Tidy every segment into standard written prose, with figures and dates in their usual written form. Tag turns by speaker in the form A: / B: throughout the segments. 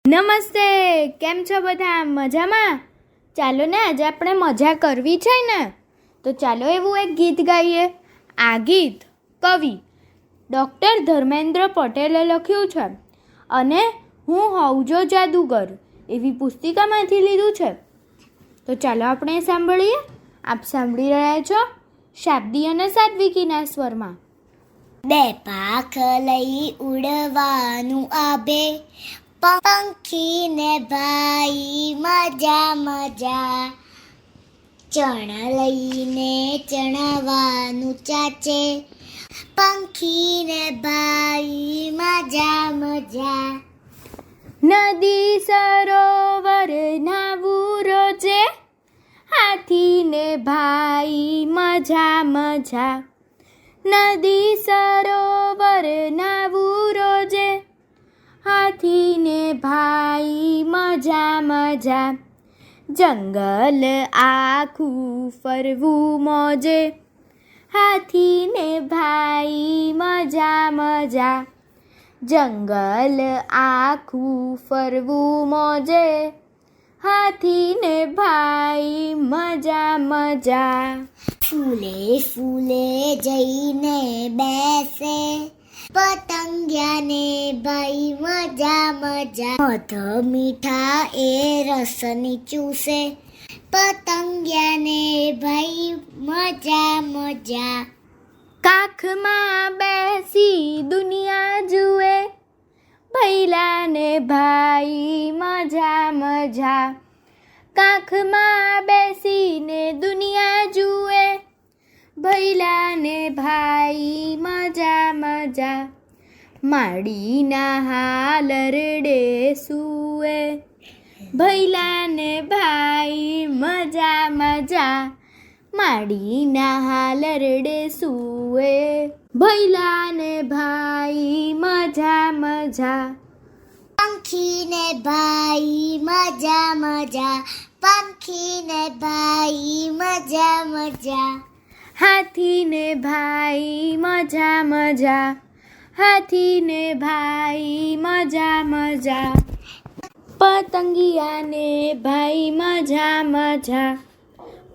A: નમસ્તે, કેમ છો બધા? મજામાં? ચાલો ને, આજે આપણે મજા કરવી છે ને, તો ચાલો એવું એક ગીત ગાઈએ. આ ગીત કવિ ડૉક્ટર ધર્મેન્દ્ર પટેલે લખ્યું છે અને હું હોઉં જો જાદુગર એવી પુસ્તિકામાંથી લીધું છે. તો ચાલો આપણે સાંભળીએ. આપ સાંભળી રહ્યા છો શાબ્દી અને સાત્વિકીના સ્વરમાં.
B: બે પાંખ લઈ ઉડવાનું આભે, પંખીને ભાઈ મજા મજા. ચણા લઈને ચણાવાનું ચાચે, પંખીને ભાઈ મજા મજા.
A: નદી સરોવર નાવું રોજે, હાથીને ભાઈ મજા મજા. નદી સરોવર નાવું રોજે, હાથીને ભાઈ મજા મજા. જંગલ આખું ફરવું મોજે, હાથીને ભાઈ મજા મજા. જંગલ આખું ફરવું મોજે, હાથીને ભાઈ મજા મજા.
B: ફૂલે ફૂલે જઈને બેસે, પતંગિયાને ભાઈ મજા મજા. મધ મીઠા એ રસની ચૂસે, પતંગિયાને ભાઈ મજા મજા.
A: કાખમાં બેસી દુનિયા જુએ, ભૈલાને ભાઈ મજા મજા. કાખમાં બેસીને દુનિયા જુએ, ભૈલાને ભાઈ મજા મજા. માડીના હાલરડે સૂએ, ભૈલાને ભાઈ મજા મજા. માડીના હાલરડે સૂએ, ભૈલાને ભાઈ મજા મજા.
B: પંખીને ભાઈ મજા મજા, પંખીને ભાઈ મજા મજા.
A: હાથીને ભાઈ મજા મજા, હાથીને ભાઈ મજા મજા. પતંગિયાને ભાઈ મજા મજા,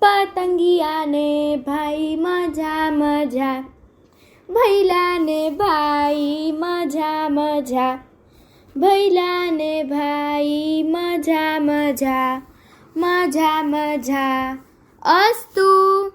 A: પતંગિયાને ભાઈ મજા મજા. ભૈલાને ભાઈ મજા મજા, ભૈલાને ભાઈ મજા મજા. મજા મજા. અસ્તુ.